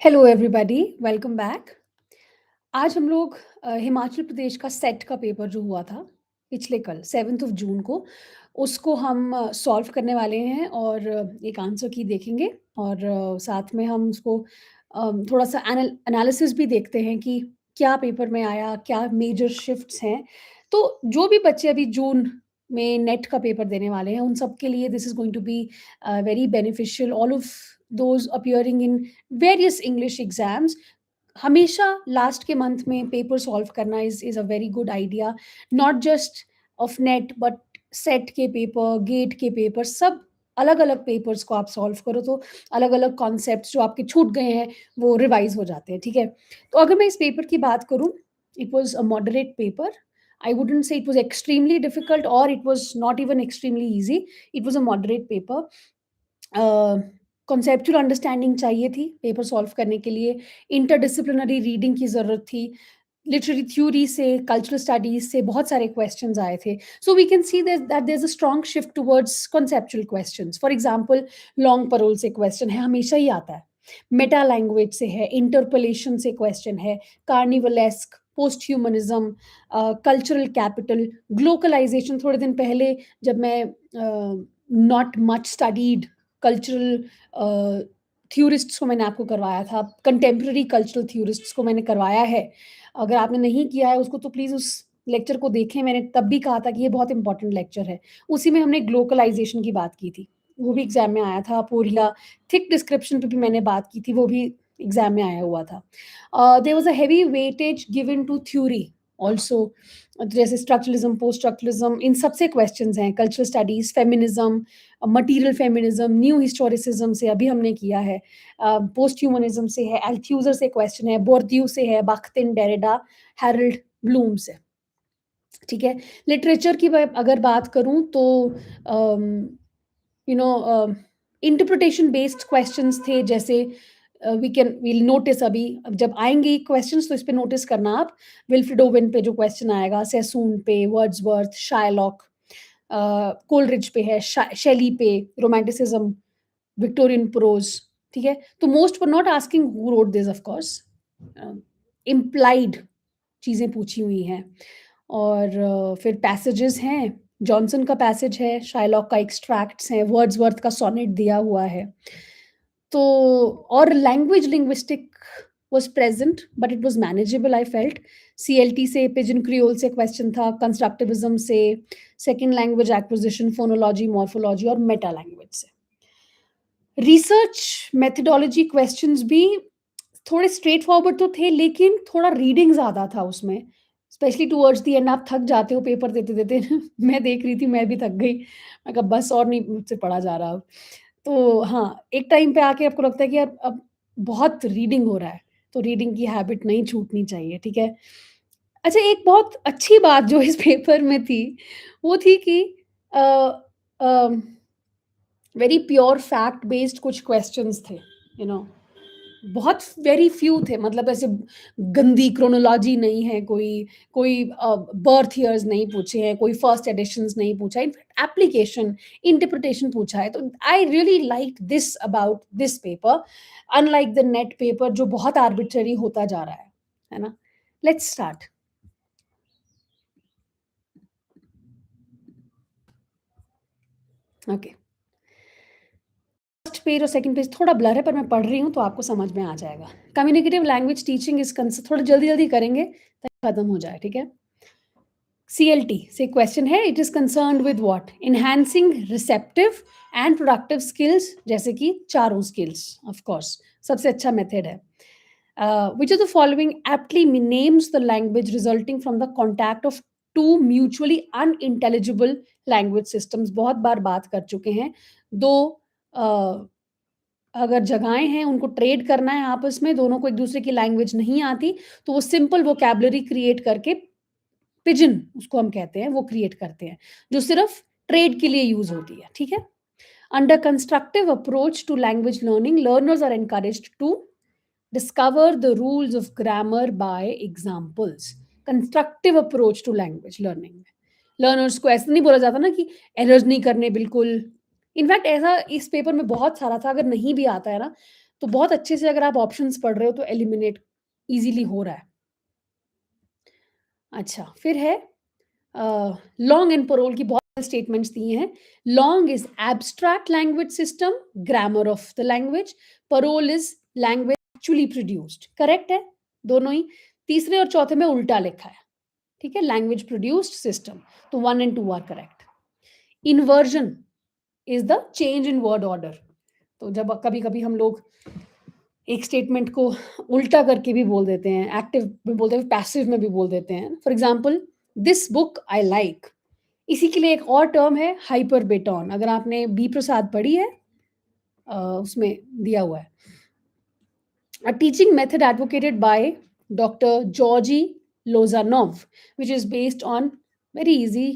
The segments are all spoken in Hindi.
Hello everybody, welcome back. आज हम लोग हिमाचल प्रदेश का सेट का पेपर जो हुआ था पिछले कल 7th ऑफ जून को, उसको हम सॉल्व करने वाले हैं और एक आंसर की देखेंगे और साथ में हम उसको थोड़ा-सा एनालिसिस भी देखते हैं कि क्या पेपर में आया, क्या मेजर शिफ्ट्स हैं। तो जो भी बच्चे अभी जून में नेट का पेपर देने वाले हैं, उन सब के लिए this is going to be very beneficial. All of those appearing in various English exams, हमेशा लास्ट के मंथ में पेपर सॉल्व करना is a very good idea. Not just of NET but SET के पेपर, गेट के पेपर, सब अलग-अलग पेपर्स को आप सॉल्व करो तो अलग-अलग कॉन्सेप्ट्स जो आपके छूट गए हैं वो रिवाइज़ हो जाते हैं, ठीक है? तो अगर मैं इस पेपर की बात करूँ, it was a moderate paper. I wouldn't say it was extremely difficult or it was not even extremely easy. It was a moderate paper. Conceptual understanding चाहिए थी पेपर सॉल्व करने के लिए, इंटरडिसिप्लिनरी रीडिंग की ज़रूरत थी, लिटरेरी थ्योरी से, कल्चरल स्टडीज़ से बहुत सारे क्वेश्चंस आए थे। So we can see that there is a strong shift towards conceptual questions. For example, langue parole से क्वेश्चन है, हमेशा ही आता है। मेटा लैंग्वेज से है, इंटरपोलेशन से क्वेश्चन है, कार्निवलेस्क, पोस्ट ह्यूमनिज़्म, कल्चरल कैपिटल, ग्लोकलाइज़ेशन। थोड़े दिन पहले जब मैं नॉट मच स्टडीड कल्चरल थ्योरिस्ट्स को मैंने आपको करवाया था, कंटेम्परेरी कल्चरल थ्योरिस्ट्स को मैंने करवाया है। अगर आपने नहीं किया है उसको तो प्लीज़ उस लेक्चर को देखें, मैंने तब भी कहा था कि ये बहुत इंपॉर्टेंट लेक्चर है। उसी में हमने ग्लोकलाइज़ेशन की बात की थी, वो भी एग्ज़ाम में आया था। पोरिला थिक डिस्क्रिप्शन पे भी मैंने बात की थी, वो भी एग्ज़ाम में आया हुआ था। There was a heavy weightage given to theory also, जैसे स्ट्रक्चरलिज़्म, पोस्ट स्ट्रक्चरलिज़्म, इन सब से क्वेश्चंस हैं। Cultural studies, feminism, material feminism, new historicism से अभी हमने किया है। पोस्ट ह्यूमनिज़्म से है, अल्थ्यूज़र से क्वेश्चन है, बोर्दियू से है, बाख्तिन, डेरिडा, हैरोल्ड ब्लूम से, ठीक है? लिटरेचर की मैं अगर बात करूँ तो um, you know interpretation based questions थे, जैसे वील नोटिस अभी अब जब आएँगे क्वेश्चंस तो इस पे नोटिस करना आप। विल्फ्रेड ओवेन पे जो क्वेश्चन आएगा, सेसून पे, वर्ड्सवर्थ, शायलॉक, कोलरिज पे है, शेली पे, रोमांटिसिज्म, विक्टोरियन प्रोज, ठीक है? तो most were not asking who wrote this of course, implied चीज़ें पूछी हुई हैं। और फिर पैसेजेस हैं, जॉनसन का पैसेज है, शायलॉक का एक्सट्रैक्ट्स हैं, वर्ड्सवर्थ का सोनेट दिया हुआ है। तो और language linguistic was present but it was manageable I felt. CLT से, पिजन क्रियोल से क्वेश्चन था, कंस्ट्रक्टिविज़्म से, second language acquisition, phonology, morphology और मेटा लैंग्वेज से। रिसर्च मेथोडोलॉजी क्वेश्चंस भी थोड़े स्ट्रेट फॉरवर्ड तो थे, लेकिन थोड़ा रीडिंग ज़्यादा था उसमें, स्पेशली टुवर्ड्स द एंड आप थक जाते हो पेपर देते-देते। मैं देख रही थी, मैं भी थक गई। मैं कहा बस और नहीं मुझसे पढ़ा जा रहा अब। तो हाँ, एक टाइम पे आके आपको लगता है कि यार अब बहुत रीडिंग हो रहा है, तो रीडिंग की हैबिट नहीं छूटनी चाहिए, ठीक है? अच्छा, एक बहुत अच्छी बात जो इस पेपर में थी, वो थी कि अ, अम वेरी प्योर फैक्ट बेस्ड कुछ क्वेश्चंस थे, यू नो बहुत वेरी फ्यू थे, मतलब ऐसे गंदी क्रोनोलॉजी नहीं है, कोई कोई बर्थ ईयर्स नहीं पूछे हैं, कोई फर्स्ट एडिशंस नहीं पूछा है, इनफैक्ट एप्लीकेशन इंटरप्रिटेशन पूछा है। तो I really like this about this paper, unlike the net paper जो बहुत आर्बिट्ररी होता जा रहा है ना? Let's start. Okay, first page और सेकंड पेज थोड़ा ब्लर है पर मैं पढ़ रही हूँ तो आपको समझ में आ जाएगा। कम्युनिकेटिव लैंग्वेज टीचिंग इज थोड़ा जल्दी-जल्दी करेंगे ताकि खत्म हो जाए, ठीक है? सीएलटी से क्वेश्चन है, it is concerned with what? Enhancing receptive and productive skills, जैसे कि चारों स्किल्स ऑफ कोर्स सबसे अच्छा मेथड है। Which of the following aptly names the language resulting from the contact of two mutually unintelligible language systems, बहुत बार बात कर चुके हैं। दो अगर जगहें हैं, उनको ट्रेड करना है आपस में, दोनों को एक दूसरे की लैंग्वेज नहीं आती, तो वो सिंपल वोकैब्युलरी क्रिएट करके पिजन उसको हम कहते हैं, वो क्रिएट करते हैं, जो सिर्फ़ ट्रेड के लिए यूज़ होती है, ठीक है? Under constructive approach to language learning, learners are encouraged to discover the rules of grammar by examples. Constructive approach to language learning में लर्नर्स को ऐसा नहीं बोला जाता ना कि एरर्स नहीं करने बिल्कुल। इनफैक्ट ऐसा इस पेपर में बहुत सारा था, अगर नहीं भी आता है ना, तो बहुत अच्छे से अगर आप ऑप्शंस पढ़ रहे हो तो एलिमिनेट ईज़िली हो रहा है। अच्छा, फिर है लॉन्ग एंड पैरोल की बहुत स्टेटमेंट्स दिए हैं। Langue is abstract language system, grammar of the language, parole is language actually produced. Correct है, दोनों ही। तीसरे और चौथे में उल्टा लिखा है, ठीक है? लैंग्वेज प्रोड्यूस्ड सिस्टम, तो 1 and 2 are correct. Inversion is the change in word order. तो जब कभी-कभी हम लोग एक स्टेटमेंट को उल्टा करके भी बोल देते हैं, एक्टिव में बोलते हैं, पैसिव में भी बोल देते हैं। For example, this book I like. इसी के लिए एक और टर्म है हाइपरबेटॉन। अगर आपने बी प्रसाद पढ़ी है उसमें दिया हुआ है। A teaching method advocated by Dr. Georgy Lozanov, which is based on very easy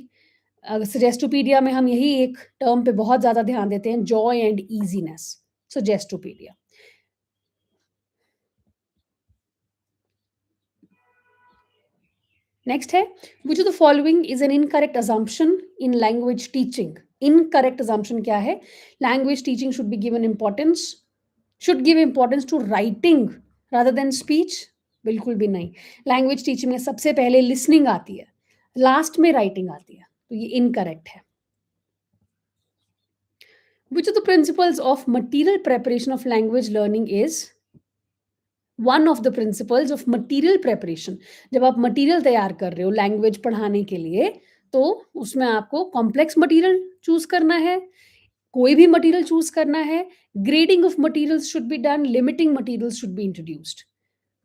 suggestopedia में हम यही एक टर्म पे बहुत ज़्यादा ध्यान देते हैं, joy and easiness, suggestopedia. Next है, which of the following is an incorrect assumption in language teaching. Incorrect assumption क्या है? Language teaching should be given importance, should give importance to writing rather than speech. बिल्कुल भी नहीं। लैंग्वेज टीचिंग में सबसे पहले लिसनिंग आती है, लास्ट में राइटिंग आती है, तो ये इनकरेक्ट है। Which of the principles of material preparation of language learning is one of the principles of material preparation? जब आप मटेरियल तैयार कर रहे हो लैंग्वेज पढ़ाने के लिए, तो उसमें आपको कॉम्प्लेक्स मटेरियल चूज करना है, कोई भी मटेरियल चूज करना है। Grading of materials should be done, limiting materials should be introduced.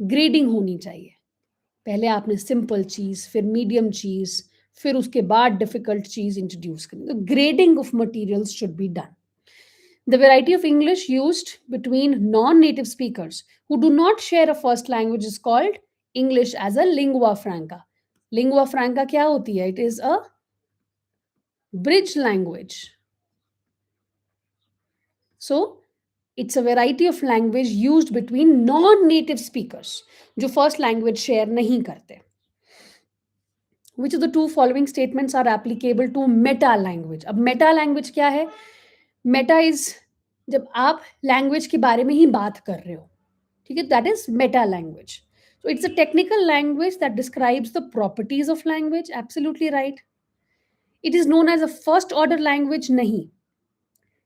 Grading होनी चाहिए। पहले आपने सिंपल चीज, फिर मीडियम चीज, फिर उसके बाद डिफिकल्ट चीज इंट्रोड्यूस करनी। तो grading of materials should be done. The variety of English used between non-native speakers who do not share a first language is called English as a lingua franca. Lingua franca क्या होती है? It is a bridge language. So, it's a variety of language used between non-native speakers जो first language share नहीं करते. Which of the two following statements are applicable to meta language? अब meta language क्या है? मेटा इज जब आप लैंग्वेज के बारे में ही बात कर रहे हो, ठीक है? That is meta language. So it's a technical language that describes the properties of language. Absolutely right. It is known as a first order language, नहीं।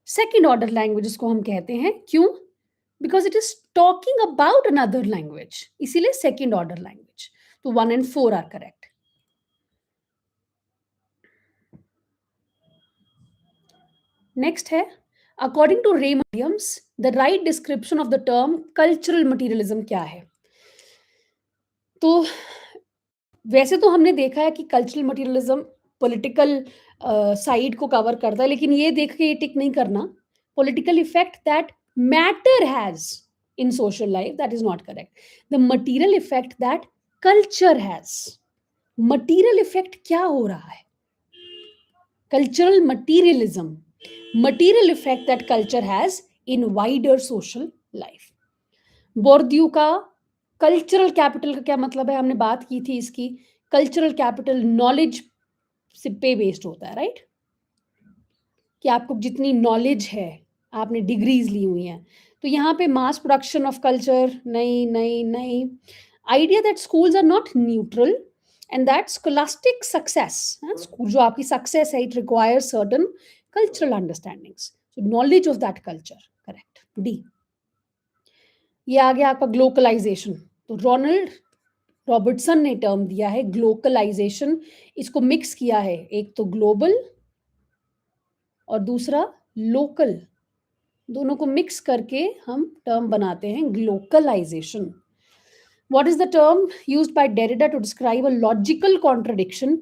सेकेंड ऑर्डर लैंग्वेज इसको हम कहते हैं, क्यों? Because it is talking about another language, इसीलिए सेकेंड ऑर्डर लैंग्वेज। तो 1 and 4 आर करेक्ट। नेक्स्ट है, according to Raymond Williams the right description of the term cultural materialism क्या है? तो वैसे तो हमने देखा है कि कल्चरल मटीरियलिज्म पॉलिटिकल साइड को कवर करता है, लेकिन ये देख के ये टिक नहीं करना। Political effect that matter has in social life, that is not correct. The material effect that culture has. Material effect क्या हो रहा है? Cultural materialism, material effect that culture has in wider social life. बोर्दियू का कल्चरल कैपिटल का क्या मतलब है? हमने बात की थी इसकी। कल्चरल कैपिटल नॉलेज से पे बेस्ड होता है, राइट? कि आपको जितनी नॉलेज है, आपने डिग्रीज ली हुई हैं, तो यहाँ पे मास प्रोडक्शन ऑफ कल्चर नहीं, नहीं, नहीं। Idea that schools are not neutral and that scholastic success, school जो आपकी सक्सेस है, it requires certain cultural understandings, so knowledge of that culture. Correct, D. ये आ गया आपका ग्लोकलाइजेशन। तो रोनाल्ड रॉबर्टसन ने टर्म दिया है ग्लोकलाइजेशन। इसको मिक्स किया है, एक तो ग्लोबल और दूसरा लोकल, दोनों को मिक्स करके हम टर्म बनाते हैं ग्लोकलाइजेशन। What is the term used by Derrida to describe a logical contradiction?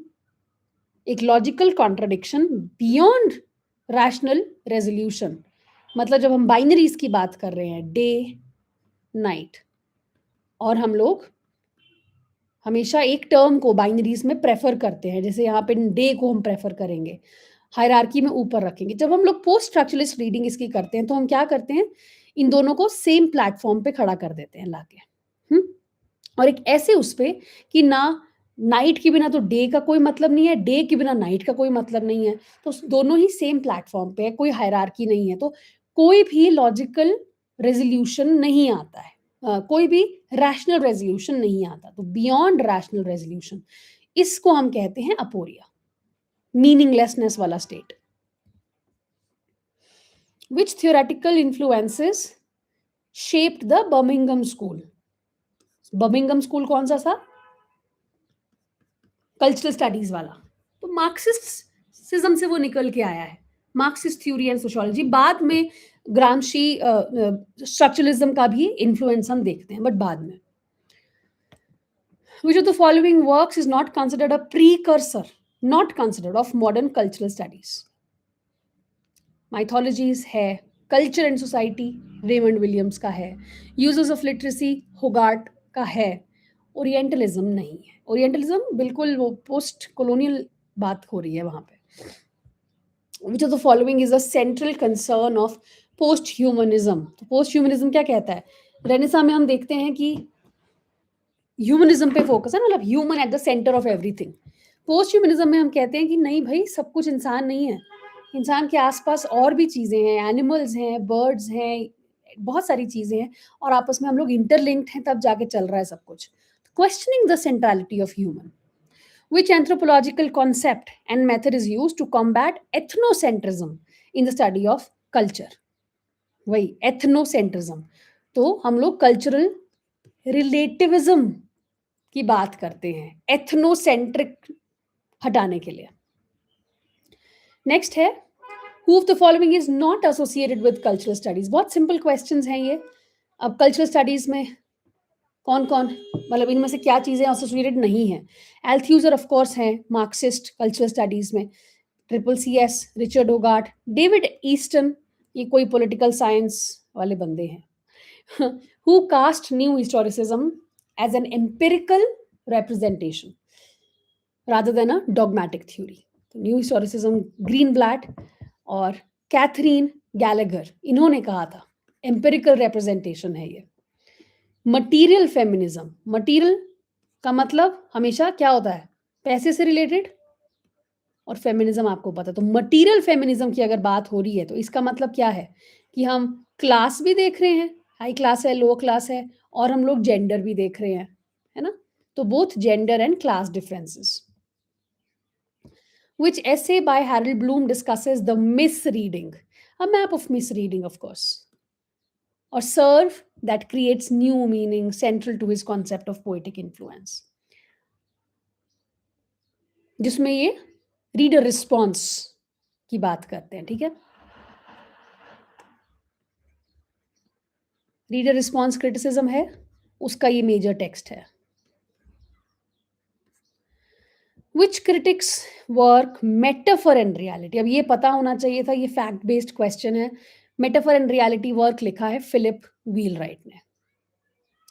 एक logical contradiction beyond rational resolution. मतलब जब हम बाइनरीज की बात कर रहे हैं, डे नाइट, और हम लोग हमेशा एक टर्म को बाइनरीज में प्रेफर करते हैं, जैसे यहाँ पे डे को हम प्रेफर करेंगे, हायरार्की में ऊपर रखेंगे। जब हम लोग पोस्ट स्ट्रक्चरलिस्ट रीडिंग इसकी करते हैं, तो हम क्या करते हैं? इन दोनों को सेम प्लेटफॉर्म पे खड़ा कर देते हैं लाके। और एक ऐसे उस पे कि ना नाइट के बिना तो डे का कोई मतलब नहीं है, डे के बिना नाइट का कोई मतलब नहीं है, तो दोनों ही सेम प्लेटफॉर्म पे है, कोई हायरार्की नहीं है। तो कोई भी लॉजिकल रेज़ोल्यूशन नहीं आता है। कोई भी रैशनल रेज़ोल्यूशन नहीं आता। तो बियॉन्ड रैशनल रेज़ोल्यूशन, इसको हम कहते हैं अपोरिया, मीनिंगलेसनेस वाला state. Which theoretical influences shaped the Birmingham school? Birmingham school कौन-सा था? कल्चरल स्टडीज़ वाला। तो मार्क्सिस्टिज़्म से वो निकल के आया है। मार्क्सिस्ट थ्योरी एंड सोशियोलॉजी, बाद में ग्रामशी स्ट्रक्चरलिज़्म का भी इन्फ्लुएंस हम देखते हैं, बट बाद में। Which of the following works is not considered a precursor, not considered, of modern cultural studies? Mythologies है, Culture and Society Raymond Williams का है, Uses of Literacy होगार्ट का है, ओरिएंटलिज्म नहीं है। ओरिएंटलिज्म बिल्कुल वो पोस्ट कॉलोनियल बात हो रही है वहाँ पे। Which of the following is a central concern of post humanism? तो पोस्ट ह्यूमनिज्म क्या कहता है? रेनेसा में हम देखते हैं कि ह्यूमनिज्म पे फोकस है, मतलब human at the centre of everything. Post humanism में हम कहते हैं कि नहीं भाई, सब कुछ इंसान नहीं है, इंसान के आसपास और भी चीज़ें हैं, एनिमल्स हैं, बर्ड्स हैं, बहुत सारी चीज़ें हैं, और आपस में हम लोग इंटरलिंक्ड हैं, तब जाके चल रहा है सब कुछ। Questioning the centrality of human. Which anthropological concept and method is used to combat ethnocentrism in the study of culture? वही ethnocentrism। तो हम लोग कल्चरल रिलेटिविज्म की बात करते हैं, एथनोसेंट्रिक हटाने के लिए। नेक्स्ट है, who of the following is not associated with cultural studies? बहुत सिंपल क्वेश्चंस हैं ये। अब कल्चरल स्टडीज में कौन कौन, मतलब इनमें से क्या चीजें एसोसिएटेड नहीं है? एल्थ्यूजर ऑफ कोर्स हैं मार्क्सिस्ट कल्चरल स्टडीज में, triple C S, Richard Hoggart, David Easton, ये कोई पॉलिटिकल साइंस वाले बंदे हैं। Who cast new historicism as an empirical representation rather than a dogmatic theory? तो न्यू हिस्टोरिसिज्म ग्रीनब्लैट और कैथरीन गैलेगर, इन्होंने कहा था एम्पिरिकल रिप्रेजेंटेशन है ये। मटीरियल फेमिनिज्म, मटीरियल का मतलब हमेशा क्या होता है? पैसे से रिलेटेड, और फेमिनिज्म आपको पता है। तो मटीरियल फेमिनिज्म की अगर बात हो रही है तो इसका मतलब क्या है कि हम क्लास भी देख रहे हैं, हाई क्लास है, लो क्लास है, और हम लोग जेंडर भी देख रहे हैं, है ना? तो both gender and class differences. Which essay by Harold Bloom discusses the misreading? A map of misreading, of course. Or serve that creates new meaning central to his concept of poetic influence. जिसमें ये रीडर रिस्पॉन्स की बात करते हैं, ठीक है? रीडर रिस्पॉन्स क्रिटिसिज्म है, उसका ये मेजर टेक्स्ट है। Which critics work metaphor and reality? अब ये पता होना चाहिए था, ये फैक्ट बेस्ड क्वेश्चन है। मेटाफर एंड रियलिटी वर्क लिखा है फिलिप व्हीलराइट ने।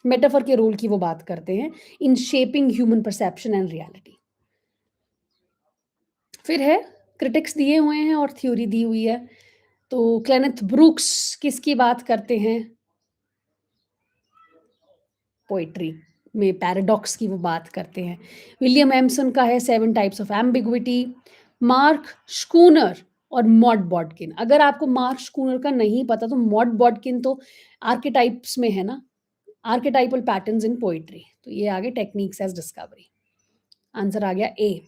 मेटाफर के रोल की वो बात करते हैं in shaping human perception and reality. फिर है, क्रिटिक्स दिए हुए हैं और थ्योरी दी हुई है। तो क्लेनेथ ब्रूक्स किसकी बात करते हैं? पोएट्री में पैराडॉक्स की वो बात करते हैं। विलियम एमसन का है 7 types of ambiguity. Mark schooner और मॉड बॉडकिन। अगर आपको मार्क शूनर का नहीं पता तो मॉड बॉडकिन तो आर्केटाइप्स में है ना, आर्केटाइपल पैटर्न्स इन पोएट्री। तो ये आगे टेक्निक्स एज डिस्कवरी। आंसर आ गया ए।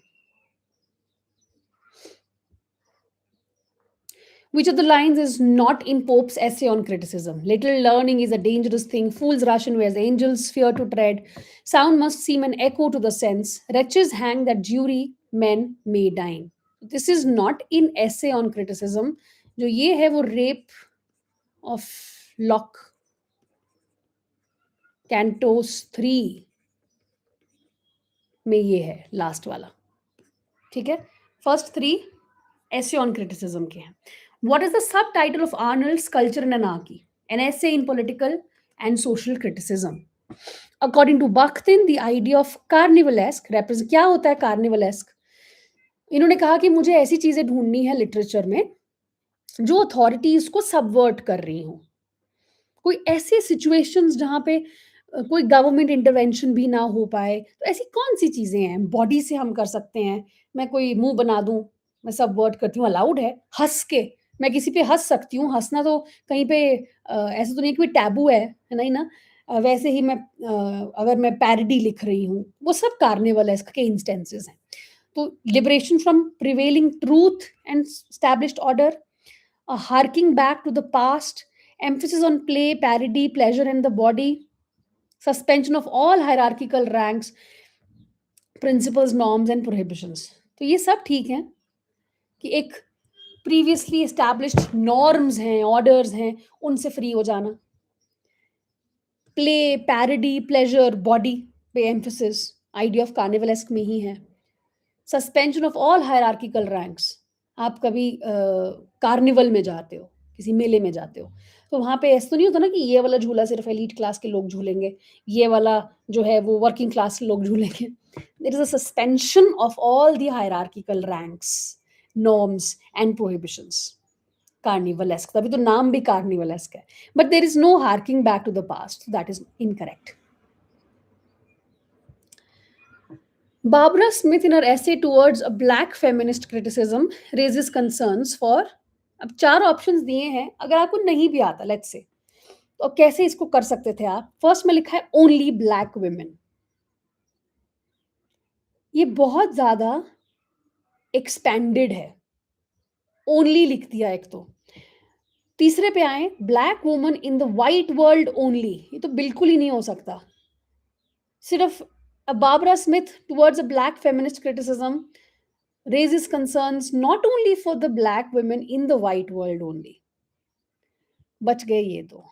Which of the lines is not in Pope's essay on criticism? Little learning is a dangerous thing. Fools rush in where the angels fear to tread. Sound must seem an echo to the sense. Wretches hang that jury men may dine. This is not in essay on criticism. जो ये है वो rape of Locke, Cantos 3 में ये है लास्ट वाला, ठीक है? फर्स्ट 3 essay on criticism के हैं। What is the subtitle of Arnold's Culture and Anarchy? An essay in political and social criticism. According to Bakhtin, the idea of carnivalesque represent, क्या होता है carnivalesque? इन्होंने कहा कि मुझे ऐसी चीजें ढूंढनी है लिटरेचर में जो अथॉरिटीज को सबवर्ट कर रही हो। कोई ऐसी सिचुएशंस जहां पे कोई गवर्नमेंट इंटरवेंशन भी ना हो पाए, तो ऐसी कौन सी चीजें हैं बॉडी से हम कर सकते हैं? मैं कोई मुंह बना दूं, मैं सब वर्ड करती हूँ, अलाउड है, हंस के मैं किसी पे हँस सकती हूँ, हँसना तो कहीं पे ऐसा तो नहीं है कि कोई टैबू है नहीं ना? वैसे ही मैं अगर मैं पैरोडी लिख रही हूँ, वो सब कार्निवलेस्क के इंस्टेंसेस हैं। तो liberation from prevailing truth and established order, harking back to the past, emphasis on play, parody, pleasure in the body, suspension of all hierarchical ranks, principles, norms and prohibitions. तो ये सब ठीक है कि एक प्रीवियसली एस्टैब्लिश्ड नॉर्म्स हैं, ऑर्डर्स हैं, उनसे फ्री हो जाना। प्ले, पैरोडी, प्लेजर, बॉडी पे एम्फेसिस आइडिया ऑफ कार्निवलेस्क में ही है। Suspension of all hierarchical ranks, आप कभी कार्निवल में जाते हो, किसी मेले में जाते हो, तो वहाँ पे ऐसा तो नहीं होता ना कि ये वाला झूला सिर्फ एलीट क्लास के लोग झूलेंगे, ये वाला जो है वो वर्किंग क्लास के लोग झूलेंगे। There is a suspension of all the hierarchical ranks, norms and prohibitions. Carnivalesque, तभी तो नाम भी कार्निवलेस्क है। But there is no harking back to the past, that is incorrect. Barbara Smith, in her essay towards a black feminist criticism, raises concerns for, अब 4 ऑप्शंस दिए हैं, अगर आपको नहीं भी आता लेट्स से, तो कैसे इसको कर सकते थे आप? फर्स्ट में लिखा है ओनली ब्लैक वुमेन। ये बहुत ज़्यादा एक्सपेंडेड है, ओनली लिख दिया एक तो। तीसरे पे आए black woman in the white world only, ये तो बिल्कुल ही नहीं हो सकता। सिर्फ Barbara Smith towards a black feminist criticism raises concerns not only for the black women in the white world only. बच गए ये दो,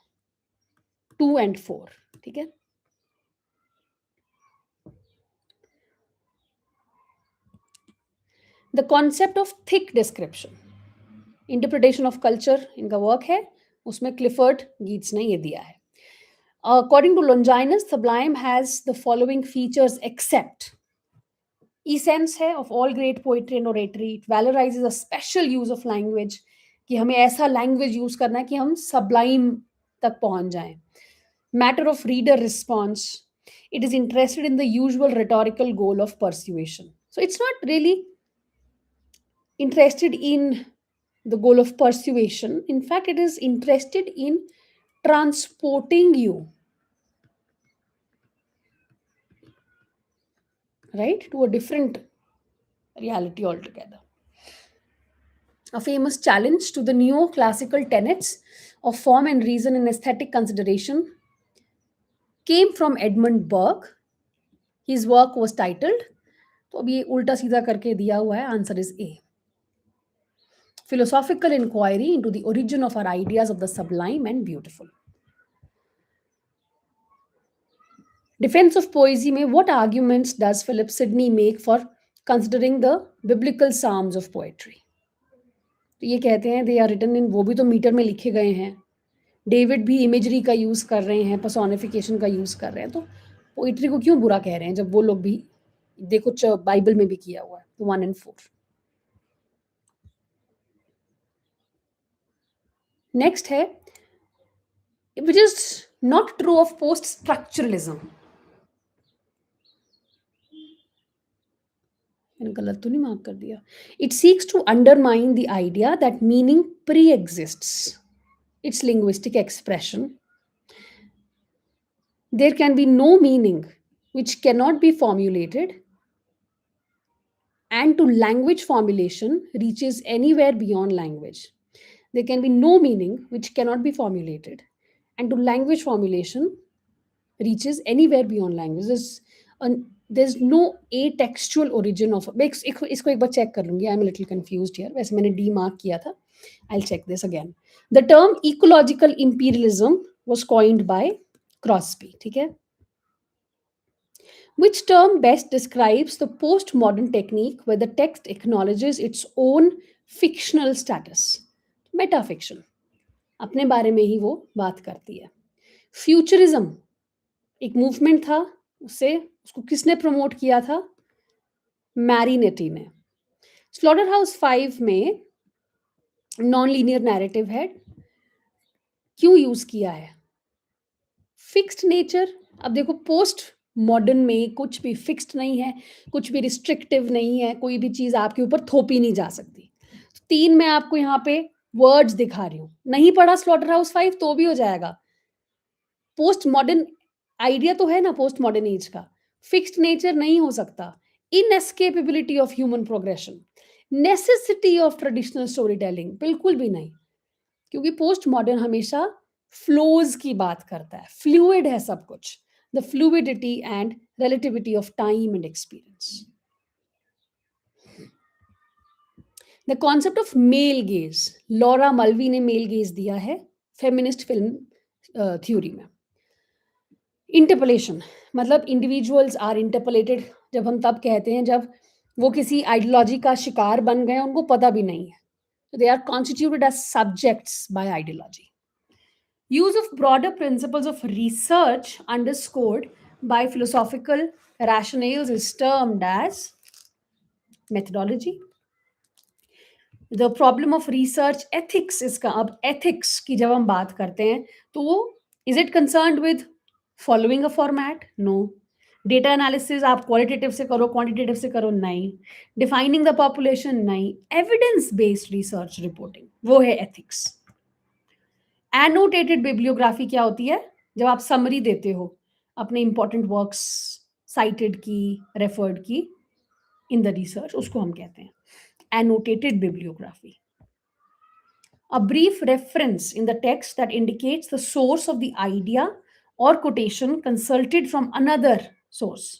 2 and 4, ठीक है। The concept of thick description, interpretation of culture इनका वर्क है, उसमें क्लिफर्ड गीट्स ने ये दिया है। According to Longinus, Sublime has the following features except essence है of all great poetry and oratory, it valorizes a special use of language, कि हमें ऐसा लैंग्वेज यूज करना है कि हम सबलाइम तक पहुंच जाएं। Matter of reader response, it is interested in the usual rhetorical goal of persuasion. So it's not really interested in the goal of persuasion. In fact, it is interested in transporting you, right, to a different reality altogether. A famous challenge to the neoclassical tenets of form and reason in aesthetic consideration came from Edmund Burke. His work was titled, तो अब ये उल्टा सीधा करके दिया हुआ है, answer is a, philosophical inquiry into the origin of our ideas of the sublime and beautiful. Defense of poesy में what arguments does Philip Sidney make for considering the biblical psalms of poetry? तो ये कहते हैं they are written in, वो भी तो मीटर में लिखे गए हैं, डेविड भी इमेजरी का यूज कर रहे हैं, पर्सोनिफिकेशन का यूज कर रहे हैं, तो पोइट्री को क्यों बुरा कह रहे हैं जब वो लोग भी देखो बाइबल में भी किया हुआ है। 1 and 4। नेक्स्ट है which is not true of post structuralism. मैंने गलत तो नहीं मार्क कर दिया। It seeks to undermine the idea that meaning pre exists its linguistic expression. There can be no meaning which cannot be formulated, and to language formulation reaches anywhere beyond language. There can be no meaning which cannot be formulated, and to language formulation reaches anywhere beyond language. There's no atextual origin of, इसको एक बार चेक कर लूंगी, I'm a little confused here, वैसे मैंने डी मार्क किया था, I'll check this again. The term ecological imperialism was coined by Crosby, ठीक है। Which term best describes the postmodern technique where the text acknowledges its own fictional status? Metafiction, अपने बारे में ही वो बात करती है। फ्यूचरिज्म एक मूवमेंट था, उसको किसने प्रमोट किया था? मैरीनेटी ने। स्लॉटर हाउस 5 में नॉन लीनियर नैरेटिव है, क्यों यूज किया है? Fixed nature. अब देखो पोस्ट मॉडर्न में कुछ भी फिक्स्ड नहीं है, कुछ भी रिस्ट्रिक्टिव नहीं है, कोई भी चीज आपके ऊपर थोपी नहीं जा सकती। 3 में आपको यहाँ पे वर्ड्स दिखा रही हूँ। नहीं पढ़ा स्लॉटर हाउस 5 तो भी हो जाएगा। पोस्ट मॉडर्न आइडिया तो है ना पोस्ट मॉडर्न एज का, फिक्स्ड नेचर नहीं हो सकता, inescapability of human progression, necessity of traditional story telling, बिल्कुल भी नहीं। क्योंकि पोस्ट मॉडर्न हमेशा फ्लोज की बात करता है, फ्लूइड है सब कुछ, the fluidity and relativity of time and experience. The concept of male gaze, Laura Mulvey ने मेल गेज दिया है फेमिनिस्ट फिल्म थ्योरी में। इंटरपलेशन मतलब इंडिविजुअल्स आर इंटरपलेटेड, जब हम तब कहते हैं जब वो किसी आइडियोलॉजी का शिकार बन गए, उनको पता भी नहीं है। They are constituted as subjects by ideology. Use of broader principles of research underscored by philosophical rationales is termed as methodology. The problem of research ethics is का अब ethics की जब हम बात करते हैं तो वो is it concerned with following a format? No. Data analysis आप qualitative से करो quantitative से करो नहीं. Defining the population नहीं. Evidence based research reporting वो है ethics. एनोटेटेड बिब्लियोग्राफी क्या होती है? जब आप समरी देते हो अपने इंपॉर्टेंट वर्क्स साइटेड की, रेफर्ड की इन द रिसर्च, उसको हम कहते हैं annotated bibliography. A brief reference in the text that indicates the source of the idea और quotation consulted from another source.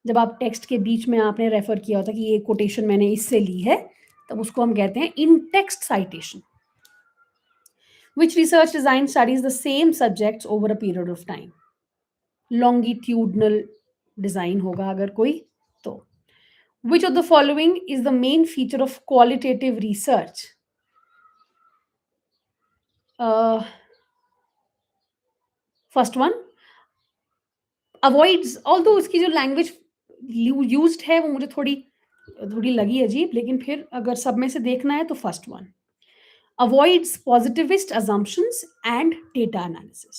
जब आप टेक्स्ट के बीच में आपने रेफर किया होता कि ये कोटेशन मैंने इससे ली है, तब उसको हम कहते हैं in text citation. Which research design studies the same subjects over a period of time? Longitudinal design होगा अगर कोई तो। Which of the following is the main feature of qualitative research? First one avoids, although उसकी जो language used है वो मुझे थोड़ी थोड़ी लगी अजीब, लेकिन फिर अगर सब में से देखना है तो first one avoids positivist assumptions and data analysis.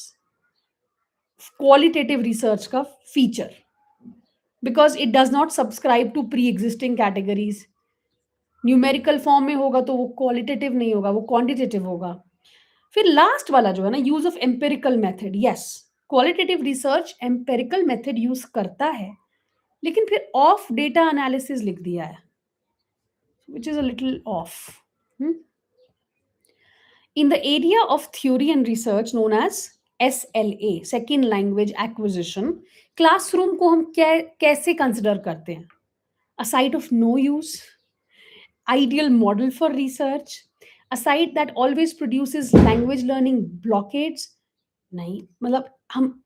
Qualitative research का feature because it does not subscribe to pre-existing categories. Numerical form में होगा तो वो क्वालिटेटिव नहीं होगा, वो क्वांटिटेटिव होगा। फिर लास्ट वाला जो है ना, use of empirical method. Yes, qualitative research empirical method use करता है, लेकिन फिर ऑफ डेटा एनालिसिस लिख दिया है, which is a little off. In the area of theory and research known as SLA, second language acquisition, classroom को हम कैसे कंसिडर करते हैं? A site of no use, ideal model for research, a site that always produces language learning blockades? नहीं, मतलब हम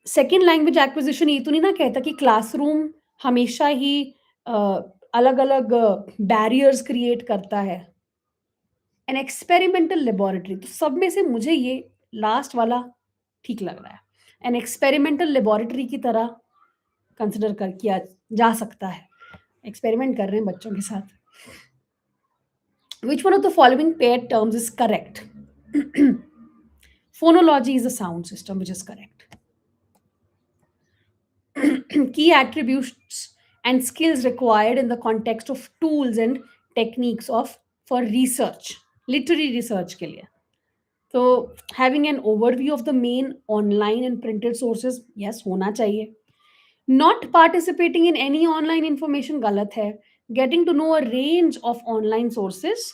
सेकेंड लैंग्वेज एक्विजिशन ये तो नहीं ना कहता कि क्लासरूम हमेशा ही अलग अलग बैरियर्स क्रिएट करता है। एन एक्सपेरिमेंटल लेबोरेटरी, तो सब में से मुझे ये लास्ट वाला ठीक लग रहा है। एन एक्सपेरिमेंटल लेबोरेटरी की तरह कंसिडर कर किया जा सकता है, एक्सपेरिमेंट कर रहे हैं बच्चों के साथ। Which one of the following paired terms is correct? Phonology is a sound system, which is correct. Key attributes and skills required in the context of tools and techniques of for research, literary research के लिए। तो having an overview of the main online and printed sources, yes, होना चाहिए। Not participating in any online information गलत है। Getting to know a range of online sources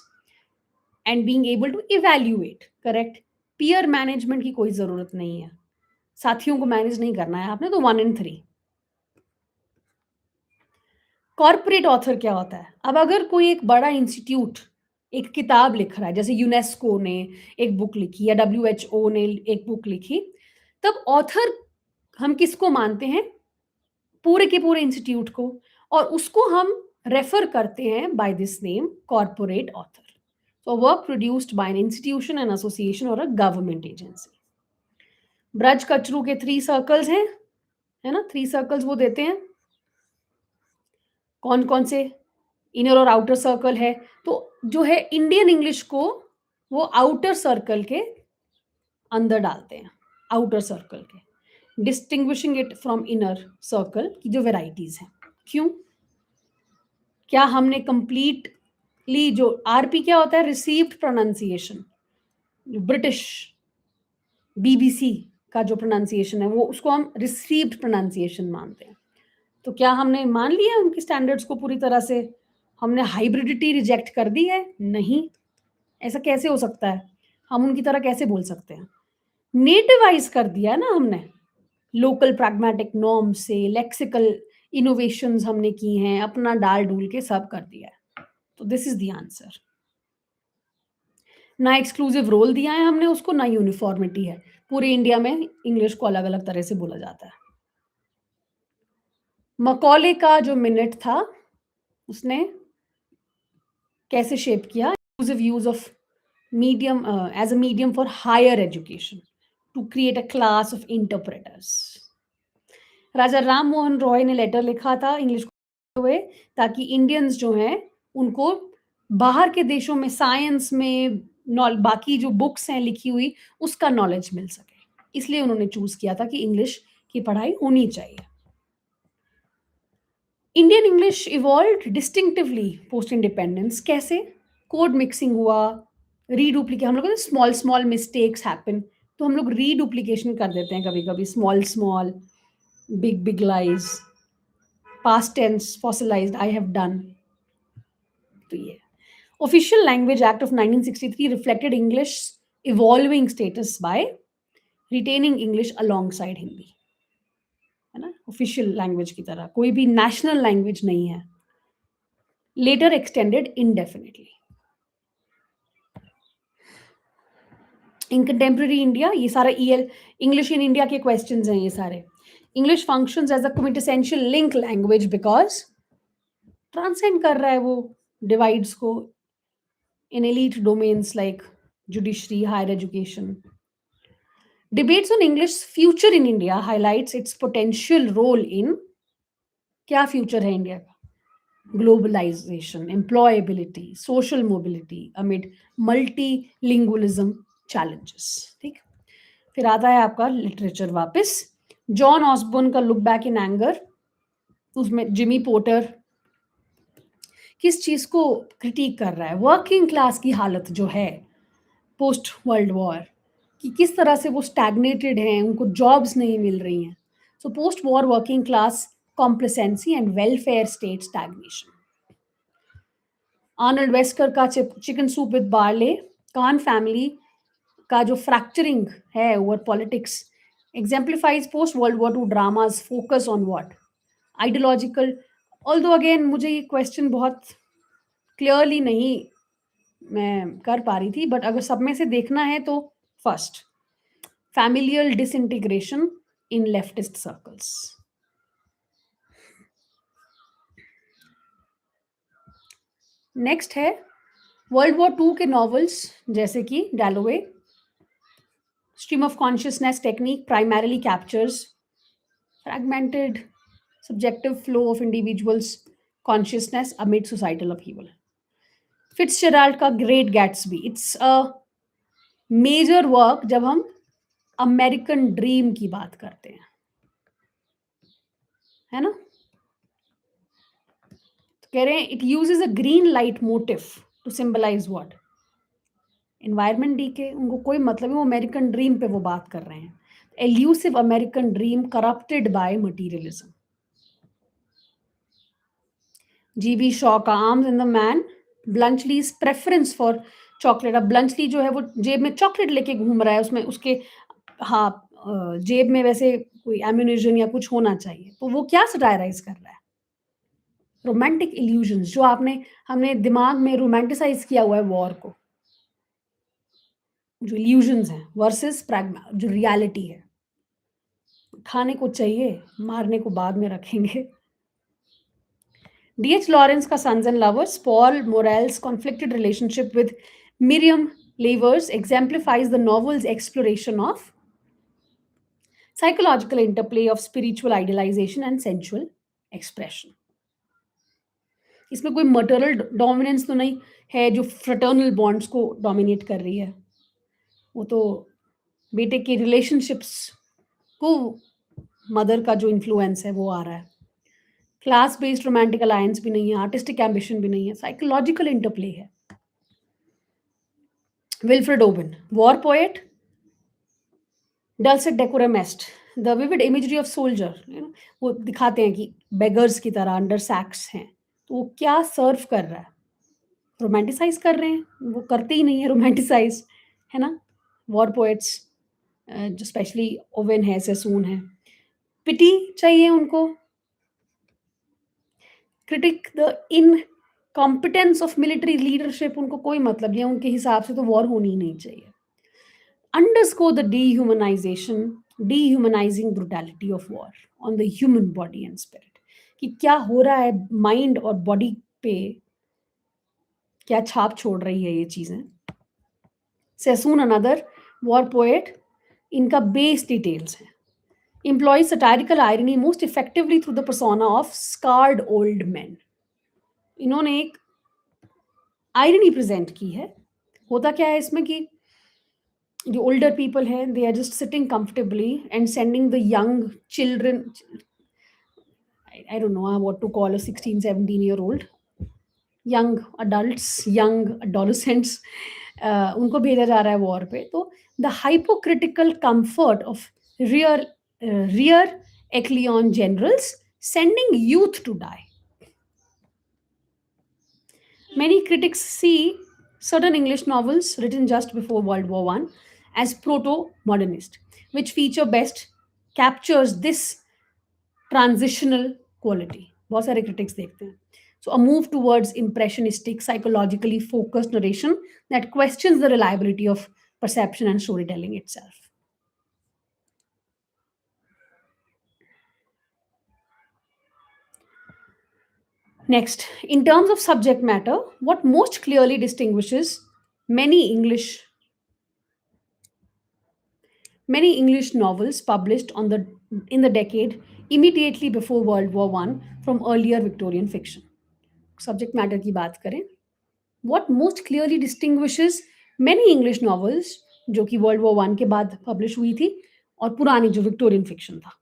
and being able to evaluate, correct. Peer management की कोई जरूरत नहीं है, साथियों को मैनेज नहीं करना है आपने, तो 1 and 3। कॉर्पोरेट ऑथर क्या होता है? अब अगर कोई एक बड़ा इंस्टीट्यूट एक किताब लिख रहा है, जैसे यूनेस्को ने एक बुक लिखी या WHO ने एक बुक लिखी, तब ऑथर हम किसको मानते हैं? पूरे के पूरे इंस्टीट्यूट को, और उसको हम रेफर करते हैं by this name corporate author. So work produced by an institution, an association or a government agency. Braj Kachru के 3 सर्कल्स हैं, है ना? 3 सर्कल्स वो देते हैं। कौन कौन से? इनर और आउटर सर्कल है, तो जो है इंडियन इंग्लिश को वो आउटर सर्कल के अंदर डालते हैं, आउटर सर्कल के, distinguishing it from inner circle की जो वेराइटीज हैं। क्यों? क्या हमने कंप्लीट जो आरपी क्या होता है, रिसीव्ड प्रोनाउंसिएशन, जो ब्रिटिश बीबीसी का जो प्रोनाउंसिएशन है वो उसको हम रिसीव्ड प्रोनाउंसिएशन मानते हैं। तो क्या हमने मान लिया उनकी स्टैंडर्ड्स को पूरी तरह से? हमने हाइब्रिडिटी रिजेक्ट कर दी है? नहीं, ऐसा कैसे हो सकता है? हम उनकी तरह कैसे बोल सकते हैं? नेटिवाइज कर दिया ना हमने, लोकल प्रैग्मेटिक नॉर्म से लेक्सिकल इनोवेशंस हमने की हैं, अपना डाल डूल के सब कर दिया है। तो दिस इज द आंसर। ना एक्सक्लूसिव रोल दिया है हमने उसको, ना यूनिफॉर्मिटी है। पूरे इंडिया में इंग्लिश को अलग अलग तरह से बोला जाता है। मकौले का जो मिनट था उसने कैसे शेप किया inclusive use of medium as a medium for higher education to create a class of interpreters? राजा राम मोहन रॉय ने लेटर लिखा था इंग्लिश हुए ताकि इंडियंस जो हैं उनको बाहर के देशों में साइंस में बाकी जो बुक्स हैं लिखी हुई उसका नॉलेज मिल सके, इसलिए उन्होंने चूज किया था कि इंग्लिश की पढ़ाई होनी चाहिए। Indian English evolve distinctively post independence, कैसे? कोड मिक्सिंग हुआ, रीडुप्लीकेट, हम लोग स्मॉल स्मॉल मिस्टेक्स हैपन तो हम लोग रीडुप्लीकेशन कर देते हैं कभी कभी, small small big big lies, past tense fossilised, I have done. तो ये official language act of 1963 reflected English evolving status by retaining English alongside Hindi, है ना, ऑफिशियल लैंग्वेज की तरह, कोई भी नेशनल लैंग्वेज नहीं है। Later extended indefinitely. In contemporary India, ये सारा ईएल इंग्लिश इन इंडिया के क्वेश्चंस हैं ये सारे। English functions as a quintessential link language because transcend कर रहा है वो डिवाइड्स को in elite domains like judiciary, higher education. Debates on English future in India highlights its potential role in, क्या फ्यूचर है इंडिया का? Globalization, employability, social mobility amid multilingualism challenges. ठीक, फिर आता है आपका लिटरेचर वापस। जॉन ऑसबोर्न का लुक बैक इन एंगर, उसमें जिमी पोर्टर किस चीज को क्रिटिक कर रहा है? वर्किंग क्लास की हालत जो है पोस्ट वर्ल्ड वॉर, कि किस तरह से वो स्टैग्नेटेड हैं, उनको जॉब्स नहीं मिल रही हैं। So post war working class complacency and welfare state stagnation. Arnold Wesker का chicken soup with barley, Kahn family का जो फ्रैक्चरिंग है over politics exemplifies post world war two dramas focus on what? Ideological. Although again मुझे ये क्वेश्चन बहुत क्लियरली नहीं मैं कर पा रही थी, बट अगर सब में से देखना है तो first, familial disintegration in leftist circles. Next है वर्ल्ड वॉर टू के नॉवेल्स जैसे कि Dalloway, stream of consciousness technique primarily captures fragmented subjective flow of individuals' consciousness amid societal upheaval. Fitzgerald का Great Gatsby, it's a major work जब हम अमेरिकन ड्रीम की बात करते हैं, है ना। तो कह रहे हैं it uses a green light motif to symbolise what? Environment डी के, उनको कोई मतलब है, वो अमेरिकन ड्रीम पे वो बात कर रहे हैं। Elusive American dream corrupted by materialism. GB Shaw का arms and the man, Bluntschli's preference for chocolate. अब ब्लंचली जो है वो जेब में चॉकलेट लेके घूम रहा है, उसमें उसके हाँ जेब में वैसे कोई एम्यूनिशन या कुछ होना चाहिए, तो वो क्या सटायराइज कर रहा है? रोमांटिक इल्यूजन्स, जो हमने दिमाग में रोमांटिसाइज किया हुआ है वॉर को, जो इल्यूजन्स हैं वर्सेस जो रियलिटी है। खाने को चाहिए, मारने को बाद में रखेंगे। D.H. Lawrence का Sons and Lovers, Paul Morrell's conflicted relationship with Miriam Lavers exemplifies the novel's exploration of psychological interplay of spiritual idealization and sensual expression. इसमें कोई मटरल डोमिनेंस तो नहीं है जो फ्रेटर्नल बॉन्ड्स को डोमिनेट कर रही है, वो तो बेटे के रिलेशनशिप्स को मदर का जो इन्फ्लुएंस है वो आ रहा है। क्लास बेस्ड रोमांटिक अलायंस भी नहीं है, आर्टिस्टिक एम्बिशन भी नहीं है, साइकोलॉजिकल इंटरप्ले है। Wilfred Owen, war poet, dulce decorum est, the vivid imagery of soldier, वो दिखाते हैं कि बेगर्स की तरह अंडर सैक्स हैं, तो वो क्या सर्व कर रहा है, रोमांटिसाइज कर रहे हैं, वो करते ही नहीं है रोमांटिसाइज, है ना? वॉर पोएट्स, जो स्पेशली ओवेन है, सेसून है, पिटी चाहिए उनको, critic the incompetence of military leadership, उनको कोई मतलब नहीं है, उनके हिसाब से तो वॉर होनी ही नहीं चाहिए। Underscore the dehumanizing brutality of war on the human body and spirit, कि क्या हो रहा है माइंड और बॉडी पे, क्या छाप छोड़ रही है ये चीजें। सेसून, अनदर वॉर पोएट, इनका बेस डिटेल्स है। employs satirical irony most effectively through the persona of scarred old men। इन्होंने एक आयरनी प्रेजेंट की है। होता क्या है इसमें कि जो ओल्डर पीपल हैं, they are just sitting comfortably and sending the young children, I don't know what to call a 16, 17 year old, young adults, young adolescents, उनको भेजा जा रहा है वॉर पे। तो the hypocritical comfort of rear rear echelon generals sending youth to die. Many critics see certain English novels written just before World War One as proto-modernist, which feature best captures this transitional quality, बहुत सारे क्रिटिक्स देखते हैं। So a move towards impressionistic psychologically focused narration that questions the reliability of perception and storytelling itself. Next, in terms of subject matter, what most clearly distinguishes many english many English novels published in the decade immediately before World War One from earlier Victorian fiction. Subject matter की बात करें, what most clearly distinguishes many English novels जो कि वर्ल्ड वॉर वन के बाद पब्लिश हुई थी और पुरानी जो विक्टोरियन फिक्शन था,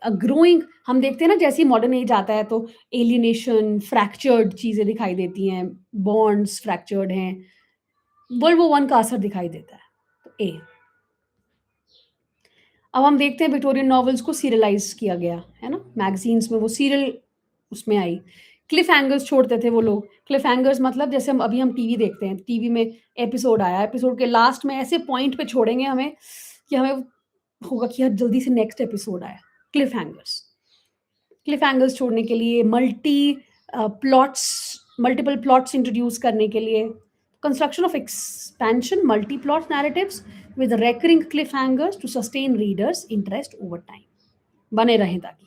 ग्रोइंग, हम देखते हैं ना जैसे ही मॉडर्न एज आता है तो एलियनेशन, फ्रैक्चर्ड चीजें दिखाई देती हैं, बॉन्ड्स फ्रैक्चर्ड हैं, वर्ल्ड वॉर वन का असर दिखाई देता है। तो ए, अब हम देखते हैं विक्टोरियन नॉवेल्स को सीरियलाइज किया गया है ना, मैगजीन्स में वो सीरियल उसमें आई। क्लिफ हैंगर्स छोड़ते थे वो लोग। क्लिफ हैंगर्स मतलब जैसे हम टीवी देखते हैं, टीवी में एपिसोड आया, एपिसोड के लास्ट में ऐसे पॉइंट पे छोड़ेंगे हमें कि हमें होगा कि यार जल्दी से नेक्स्ट एपिसोड आया। क्लिफ हैंगर्स, क्लिफ हैंगर्स छोड़ने के लिए, प्लॉट्स मल्टीपल प्लॉट्स इंट्रोड्यूस करने के लिए, construction of expansion multi plot narratives with recurring cliffhangers to sustain readers' interest over time, बने रहें ताकि।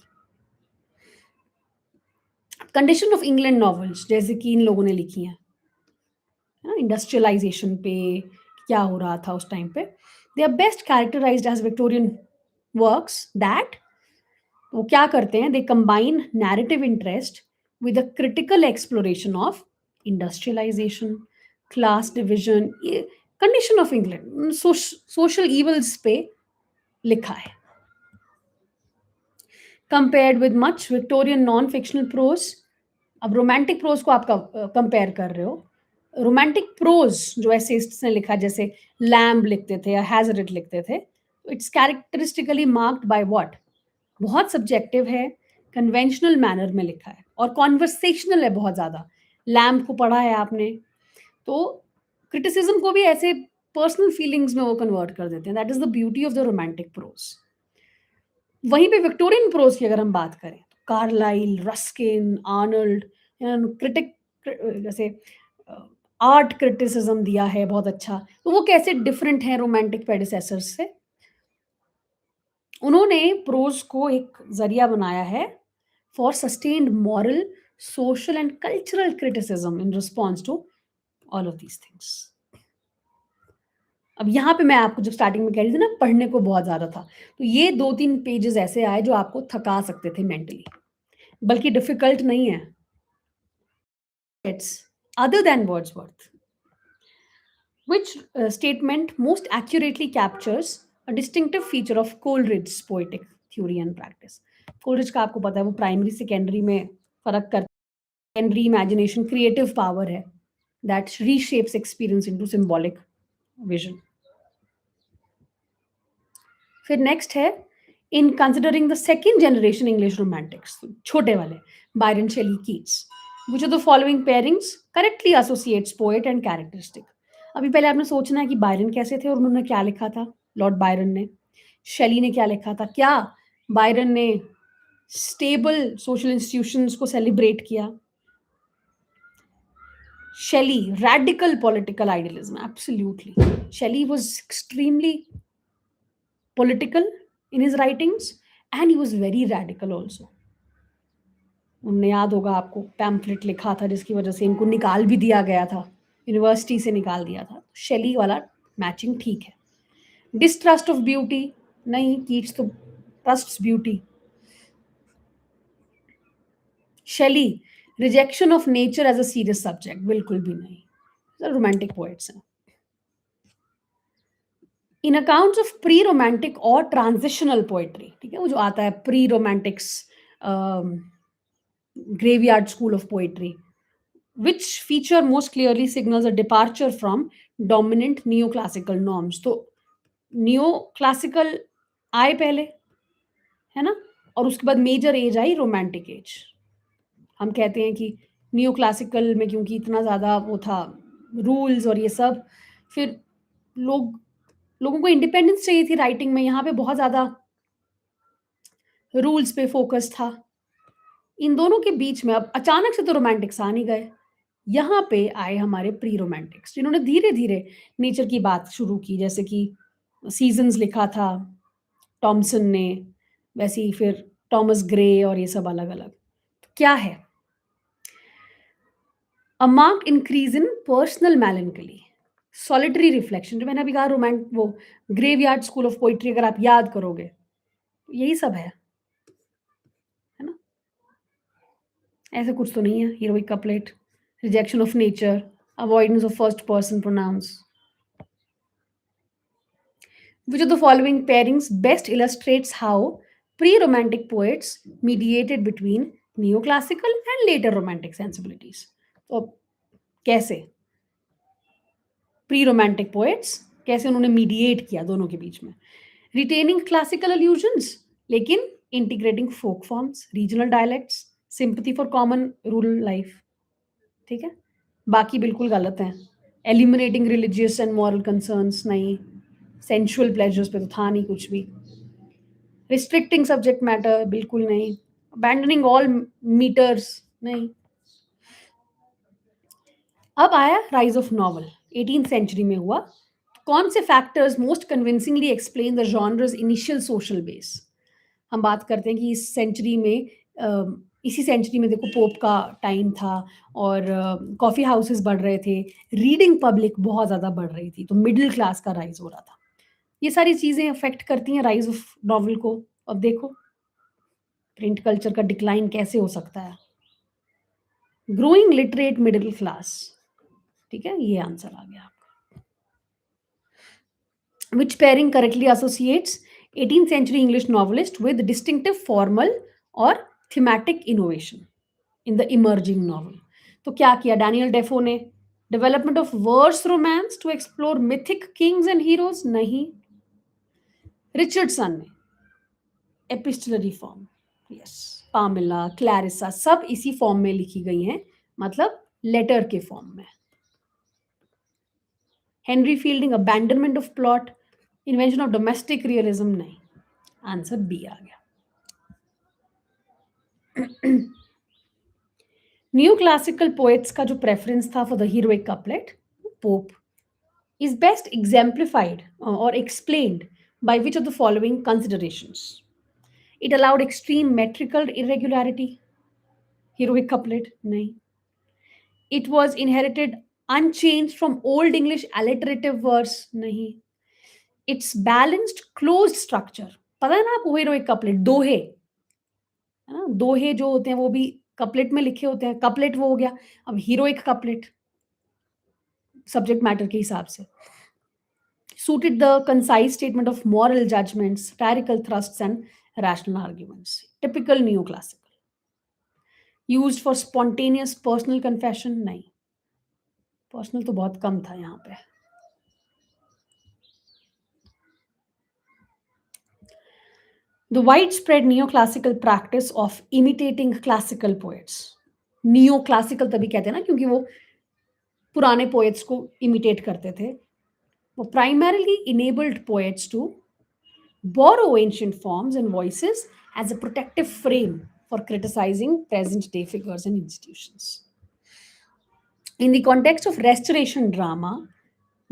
कंडीशन ऑफ इंग्लैंड नॉवेल्स जैसे कि इन लोगों ने लिखी हैं, इंडस्ट्रियलाइजेशन पे क्या हो रहा था उस टाइम पे, they are best characterised as Victorian works that, वो क्या करते हैं, they combine narrative interest with a critical exploration of industrialisation, class division, condition of England, social evils पे लिखा है। Compared with much Victorian non fictional prose, अब रोमांटिक प्रोज को आप कंपेयर कर रहे हो, रोमांटिक प्रोज जो एसेइस्ट्स ने लिखा जैसे लैम्ब लिखते थे या हैजरेट लिखते थे, it's characteristically marked by what, बहुत सब्जेक्टिव है, कन्वेंशनल मैनर में लिखा है और कॉन्वर्सेशनल है बहुत ज़्यादा। लैम्ब को पढ़ा है आपने, तो क्रिटिसिज्म को भी ऐसे पर्सनल फीलिंग्स में वो कन्वर्ट कर देते हैं। That is the beauty of the romantic prose. वहीं पे विक्टोरियन प्रोज की अगर हम बात करें, कार्लाइल, रस्किन, आर्नल्ड, क्रिटिक जैसे आर्ट क्रिटिसिज्म दिया है बहुत अच्छा, तो वो कैसे डिफरेंट है रोमांटिक प्रेडिसेसर्स से। उन्होंने प्रोज को एक जरिया बनाया है for sustained moral, social and cultural criticism in response to all of these things. अब यहाँ पे मैं आपको जब स्टार्टिंग में कह रही थी ना पढ़ने को बहुत ज़्यादा था, तो ये 2-3 पेजेज़ ऐसे आए जो आपको थका सकते थे मेंटली, बल्कि डिफ़िकल्ट नहीं है। It's other than Wordsworth, which statement most accurately captures a distinctive feature of Coleridge's poetic theory and practice? Coleridge का आपको पता है वो प्राइमरी सेकेंडरी में फ़र्क करता है। सेकेंडरी इमेजिनेशन क्रिएटिव पावर है that reshapes experience into symbolic vision. फिर नेक्स्ट है in considering the second generation English romantics, छोटे वाले Byron, Shelley, Keats, which of the following pairings correctly associates poet and characteristic. अभी पहले आपने सोचना है कि बायरन कैसे थे और उन्होंने क्या लिखा था, लॉर्ड बायरन ने। शेली ने क्या लिखा था, क्या बायरन ने स्टेबल सोशल इंस्टीट्यूशंस को सेलिब्रेट किया। शेली radical political idealism, absolutely. Shelley was extremely political in his writings and he was very radical also. उन्हें याद होगा आपको पैम्फलेट लिखा था जिसकी वजह से इनको निकाल भी दिया गया था, यूनिवर्सिटी से निकाल दिया था। शेली वाला मैचिंग ठीक है। डिस्ट्रस्ट ऑफ ब्यूटी नहीं, कीट्स तो trusts beauty. Shelley rejection of nature as a serious subject, बिल्कुल भी नहीं। रोमांटिक पोएट्स हैं। In accounts of pre romantic और ट्रांजिशनल पोएट्री, ठीक है, वो जो आता है pre romantics graveyard school of poetry, which feature most clearly signals a departure from dominant neoclassical norms। तो neoclassical आए पहले, है ना, और उसके बाद major age I romantic age. हम कहते हैं कि नियोक्लासिकल में क्योंकि इतना ज़्यादा वो था रूल्स और ये सब, फिर लोगों को इंडिपेंडेंस चाहिए थी राइटिंग में, यहाँ पे बहुत ज़्यादा रूल्स पे फोकस था। इन दोनों के बीच में अब अचानक से तो रोमांटिक्स आ नहीं गए, यहाँ पे आए हमारे प्री रोमांटिक्स जिन्होंने धीरे धीरे नेचर की बात शुरू की, जैसे कि सीजन्स लिखा था टॉमसन ने, वैसे ही फिर थॉमस ग्रे और ये सब अलग अलग। क्या है a marked increase in personal melancholy, solitary reflection, जो मैंने अभी कहा वो ग्रेवयार्ड स्कूल ऑफ पोइट्री अगर आप याद करोगे यही सब है ना। ऐसा कुछ तो नहीं है, heroic couplet, rejection of nature, avoidance of first person pronouns. Which of the following pairings best illustrates how pre-romantic poets mediated between neoclassical and later romantic sensibilities? तो कैसे pre-romantic poets कैसे उन्होंने mediate किया दोनों के बीच में, retaining classical allusions लेकिन integrating folk forms, regional dialects, sympathy for common rural life, ठीक है, बाकी बिल्कुल गलत हैं। eliminating religious and moral concerns नहीं, sensual pleasures पे तो था नहीं कुछ भी, रिस्ट्रिक्टिंग सब्जेक्ट मैटर बिल्कुल नहीं, अबैंडनिंग ऑल मीटर्स नहीं। अब आया rise of novel, 18th century में हुआ। कौन से factors most convincingly explain the genres initial social base. हम बात करते हैं कि इस सेंचुरी में इसी सेंचुरी में देखो पोप का टाइम था और कॉफ़ी हाउसेस बढ़ रहे थे, रीडिंग पब्लिक बहुत ज़्यादा बढ़ रही थी, तो मिडिल क्लास का राइज हो रहा था। ये सारी चीज़ें अफेक्ट करती हैं राइज ऑफ नॉवल को। अब देखो प्रिंट कल्चर का डिक्लाइन कैसे हो सकता है। ग्रोइंग लिटरेट मिडिल क्लास, ठीक है, ये आंसर आ गया आपका। Which pairing correctly associates 18th century English novelist with distinctive formal और thematic innovation in the emerging novel. तो क्या किया डैनियल डेफो ने, development of verse romance to explore mythic kings and heroes नहीं, रिचर्डसन ने epistolary form, yes, Pamela, Clarissa सब इसी फॉर्म में लिखी गई हैं, मतलब लेटर के फॉर्म में। Henry fielding abandonment of plot, invention of domestic realism नहीं, आंसर बी आ गया। न्यू क्लासिकल पोएट्स का जो प्रेफरेंस था for the heroic couplet, pope, is best exemplified or explained by which of the following considerations? It allowed extreme metrical irregularity, heroic couplet, nahi. It was inherited unchanged from Old English alliterative verse, nahi. It's balanced closed structure, पता है ना आपको heroic couplet, दोहे, है ना, दोहे जो होते हैं वो भी कपलेट में लिखे होते हैं, कपलेट वो हो गया, अब हीरोइक कपलेट सब्जेक्ट मैटर के हिसाब से। Suited the concise statement of moral judgments, satirical thrusts, and rational arguments. Typical neoclassical. Used for spontaneous personal confession, नहीं. Personal तो बहुत कम था यहाँ पे. The widespread neoclassical practice of imitating classical poets. Neoclassical तभी कहते हैं ना क्योंकि वो पुराने poets को imitate करते थे. वो primarily enabled poets to borrow ancient forms and voices as a protective frame for criticizing present day figures and institutions. In the context of restoration drama,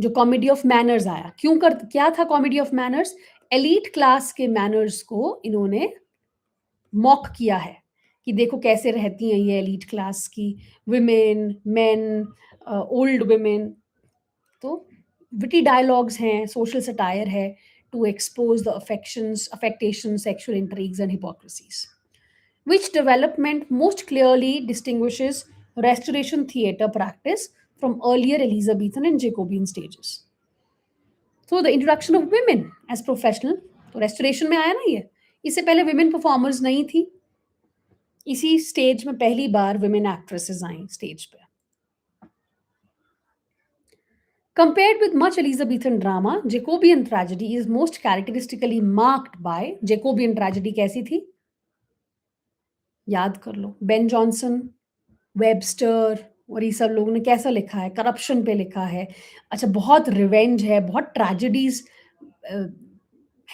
जो कॉमेडी ऑफ मैनर्स आया, क्या था comedy of manners? Elite class के मैनर्स को इन्होंने मॉक किया है कि देखो कैसे रहती हैं ये एलीट क्लास की विमेन, मेन, ओल्ड विमेन. तो विटी डायलॉग्स हैं, सोशल सटायर है to expose the affectation, sexual intrigues and hypocrisies. Which development most clearly distinguishes Restoration theatre practice from earlier Elizabethan and Jacobean stages. So the introduction of women as professional, तो restoration में आया ना ये, इससे पहले women performers नहीं थी. इसी स्टेज में पहली बार women actresses आई स्टेज पे. Compared with much Elizabethan drama, Jacobean tragedy is most characteristically marked by Jacobean tragedy. कैसी थी? याद कर लो. बेन जॉनसन, वेबस्टर और ये सब लोगों ने कैसा लिखा है? करप्शन पे लिखा है. अच्छा, बहुत रिवेंज है, बहुत ट्रेजेडीज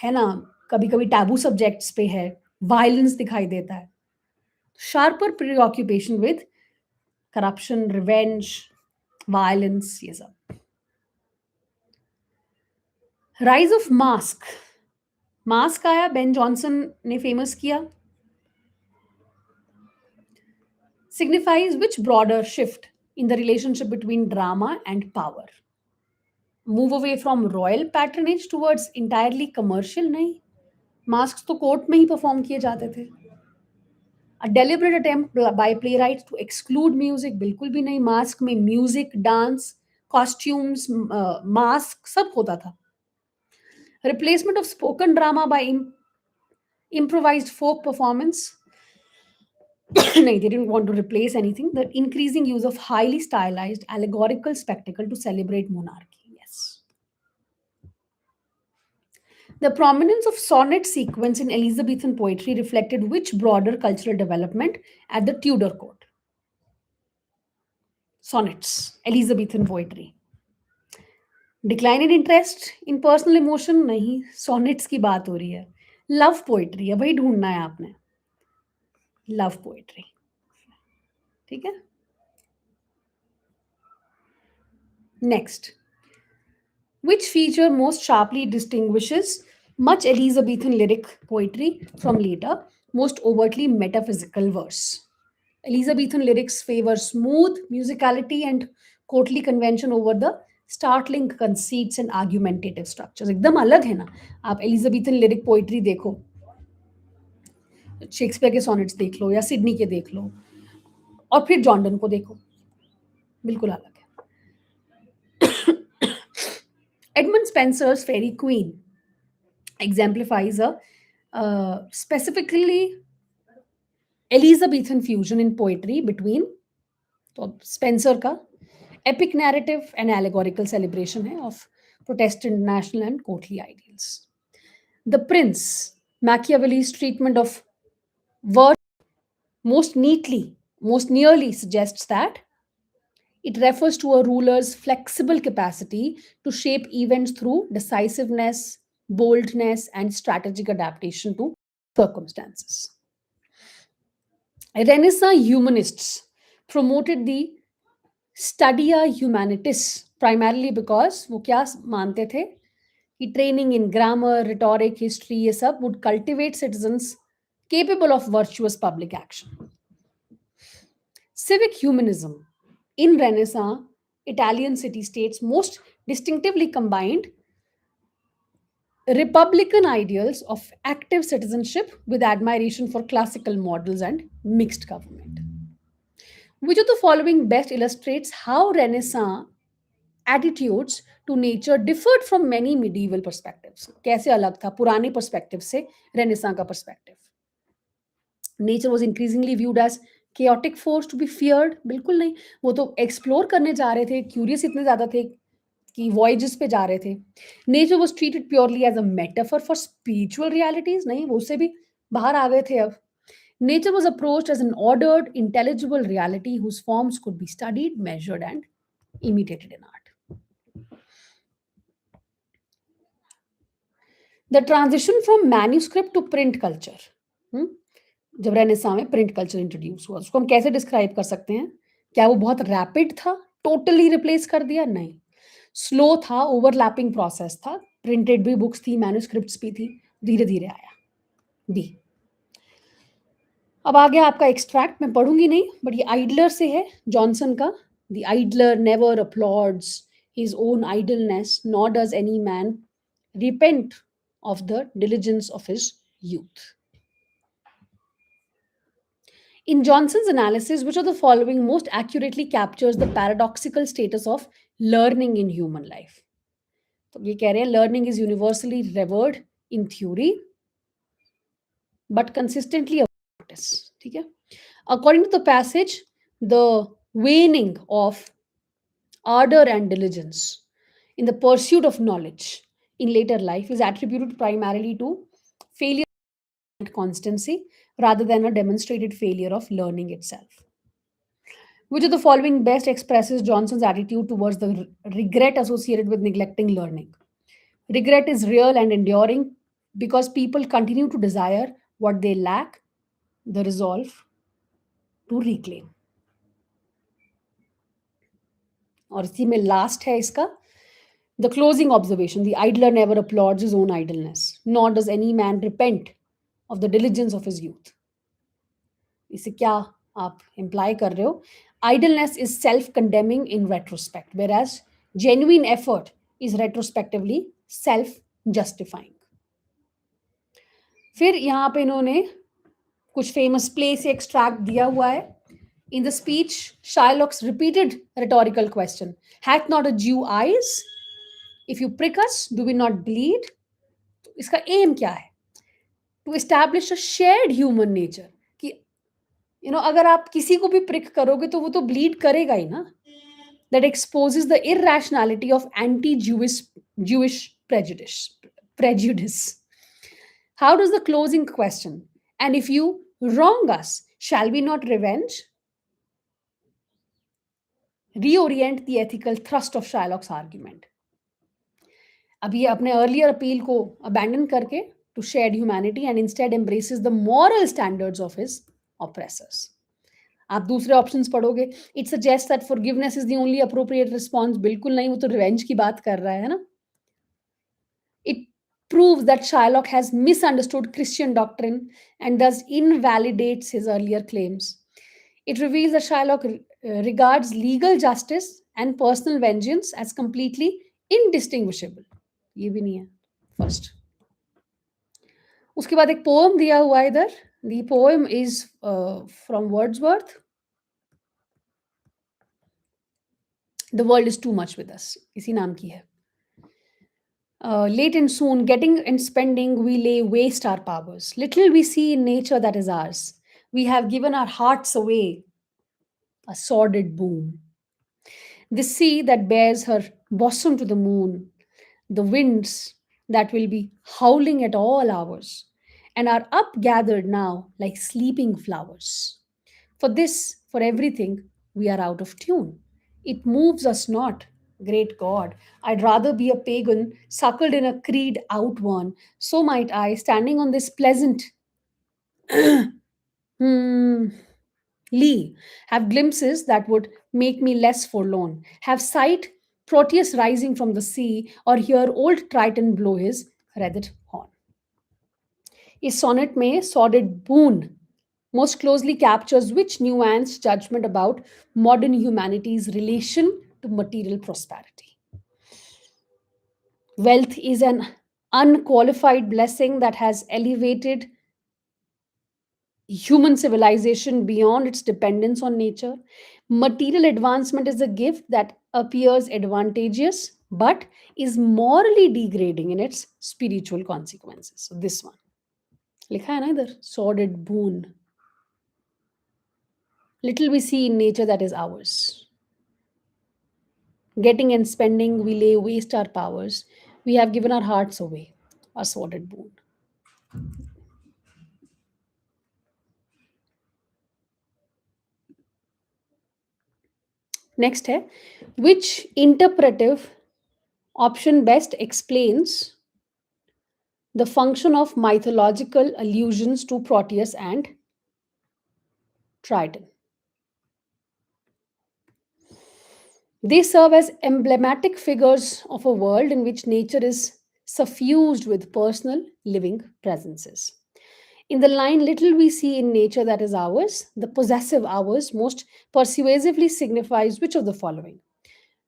है ना, कभी-कभी टैबू सब्जेक्ट्स पे है, वायलेंस दिखाई देता है. Sharper प्रीऑक्यूपेशन with corruption, revenge, violence, ये सब. Rise of mask. मास्क आया, बेन जॉनसन ने फेमस किया. Signifies which broader shift in the relationship between drama and power? Move away from royal patronage towards entirely commercial? नहीं. Masks तो कोर्ट में ही परफॉर्म किए जाते थे. A deliberate attempt by playwrights to exclude music? बिल्कुल भी नहीं. मास्क में म्यूजिक, डांस, कॉस्ट्यूम्स, मास्क सब होता था. Replacement of spoken drama by improvised folk performance? No, they didn't want to replace anything. The increasing use of highly stylized allegorical spectacle to celebrate monarchy. Yes. The prominence of sonnet sequence in Elizabethan poetry reflected which broader cultural development at the Tudor court? Sonnets, Elizabethan poetry. Decline in interest in personal emotion? नहीं. Sonnets की बात हो रही है. Love poetry है, वही ढूंढना है आपने. Love poetry. ठीक है. Next, which feature most sharply distinguishes much Elizabethan lyric poetry from later, most overtly metaphysical verse? Elizabethan lyrics favor smooth musicality and courtly convention over the startling conceits and argumentative structures. एकदम अलग है ना. आप Elizabethan lyric poetry देखो, शेक्सपियर के सॉनेट्स देख लो या सिडनी के देख लो, और फिर जॉर्डन को देखो, बिल्कुल अलग है. Edmund Spenser's Fairy Queen exemplifies a specifically Elizabethan fusion in poetry between, तो स्पेंसर का epic narrative and allegorical celebration है of Protestant national and courtly ideals. The Prince, Machiavelli's treatment of virtue most nearly suggests that it refers to a ruler's flexible capacity to shape events through decisiveness, boldness, and strategic adaptation to circumstances. Renaissance humanists promoted the Studia Humanitis primarily because वो क्या मानते थे कि training in grammar, rhetoric, history ये सब would cultivate citizens capable of virtuous public action. Civic humanism in Renaissance Italian city-states most distinctively combined republican ideals of active citizenship with admiration for classical models and mixed government. Which of the following best illustrates how Renaissance attitudes to nature differed from many medieval perspectives. कैसे अलग था पुराने perspective से रेनेसां का perspective. Nature was increasingly viewed as chaotic force to be feared. बिल्कुल नहीं, वो तो एक्सप्लोर करने जा रहे थे, क्यूरियस इतने ज्यादा थे कि वॉयजेस पे जा रहे थे. Nature was treated purely as a metaphor for spiritual realities. नहीं, वो उससे भी बाहर आ गए थे अब. Nature was approached as an ordered, intelligible reality whose forms could be studied, measured, and imitated in art. The transition from manuscript to print culture. हम्म, जब रेनेसां में प्रिंट कल्चर इंट्रोड्यूस हुआ, उसको हम कैसे डिस्क्राइब कर सकते हैं? क्या वो बहुत रैपिड था, टोटली रिप्लेस कर दिया? नहीं, स्लो था, ओवरलैपिंग प्रोसेस था. प्रिंटेड भी बुक्स थी, मैन्युस्क्रिप्ट्स भी थी, धीरे धीरे आया. बी. अब आ गया आपका एक्सट्रैक्ट, मैं पढ़ूंगी नहीं, बट ये आइडलर से है, जॉनसन का. The idler never applauds his own idleness, nor does any man repent of the diligence of his youth. In Johnson's analysis, which of the following most accurately captures the paradoxical status of learning in human life? तो ये कह रहे हैं learning is universally revered in theory, but consistently avoided in practice. ठीक है? According to the passage, the waning of ardor and diligence in the pursuit of knowledge in later life is attributed primarily to failure and constancy rather than a demonstrated failure of learning itself. Which of the following best expresses Johnson's attitude towards the regret associated with neglecting learning? Regret is real and enduring because people continue to desire what they lack, the resolve to reclaim. और इसी में लास्ट है इसका, the closing observation: the idler never applauds his own idleness, nor does any man repent of the diligence of his youth. इसे क्या आप imply कर रहे हो? Idleness is self-condemning in retrospect, whereas genuine effort is retrospectively self-justifying. फिर यहाँ पे इन्होंने कुछ famous play से extract दिया हुआ है. In the speech, Shylock's repeated rhetorical question, hath not a Jew eyes? If you prick us, do we not bleed? इसका aim क्या है? To establish a shared human nature. कि अगर आप किसी को भी prick करोगे तो वो तो bleed करेगा ही ना. That exposes the irrationality of anti-Jewish prejudice. How does the closing question, and if you wrong us, shall we not revenge, reorient the ethical thrust of Shylock's argument? अब ये अपने earlier appeal को abandon करके to shared humanity and instead embraces the moral standards of his oppressors. आप दूसरे ऑप्शंस पढ़ोगे, it suggest that forgiveness is the only appropriate response. बिल्कुल नहीं, वो तो रिवेंज की बात कर रहा है ना. It proves that Shylock has misunderstood Christian doctrine and thus invalidates his earlier claims. It reveals that Shylock regards legal justice and personal vengeance as completely indistinguishable. ये भी नहीं है फर्स्ट. उसके बाद एक पोएम दिया हुआ है इधर. The poem is from Wordsworth. The world is too much with us. इसी नाम की है. Late and soon, getting and spending, we lay waste our powers. Little we see in nature that is ours. We have given our hearts away, a sordid boon. The sea that bears her bosom to the moon, the winds that will be howling at all hours, and are up gathered now like sleeping flowers. For this, for everything, we are out of tune. It moves us not, great God. I'd rather be a pagan, suckled in a creed outworn. So might I, standing on this pleasant lee, have glimpses that would make me less forlorn, have sight Proteus rising from the sea, or hear old Triton blow his wreathed horn. इस sonnet में sordid boon most closely captures which nuanced judgment about modern humanity's relation to material prosperity. Wealth is an unqualified blessing that has elevated human civilization beyond its dependence on nature. Material advancement is a gift that appears advantageous but is morally degrading in its spiritual consequences. So this one लिखा है ना इधर, sordid boon. Little we see in nature that is ours. Getting and spending, we lay waste our powers. We have given our hearts away, a sordid boon. Next है, which interpretive option best explains the function of mythological allusions to Proteus and Triton? They serve as emblematic figures of a world in which nature is suffused with personal living presences. In the line, little we see in nature that is ours, the possessive ours most persuasively signifies which of the following?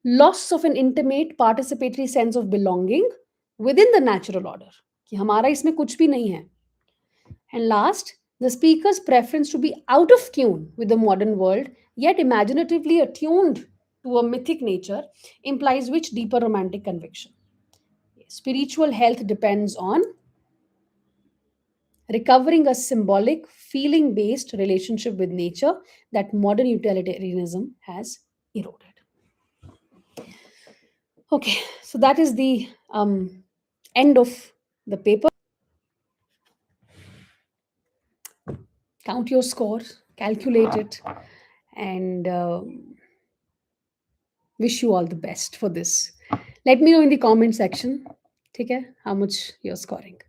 Loss of an intimate participatory sense of belonging within the natural order. कि हमारा इसमें कुछ भी नहीं है. And last, the speaker's preference to be out of tune with the modern world, yet imaginatively attuned to a mythic nature, implies which deeper romantic conviction? Spiritual health depends on recovering a symbolic, feeling based relationship with nature that modern utilitarianism has eroded. Okay, so that is the end of the paper. Count your score, calculate it, and wish you all the best for this. Let me know in the comment section, okay, how much you're scoring.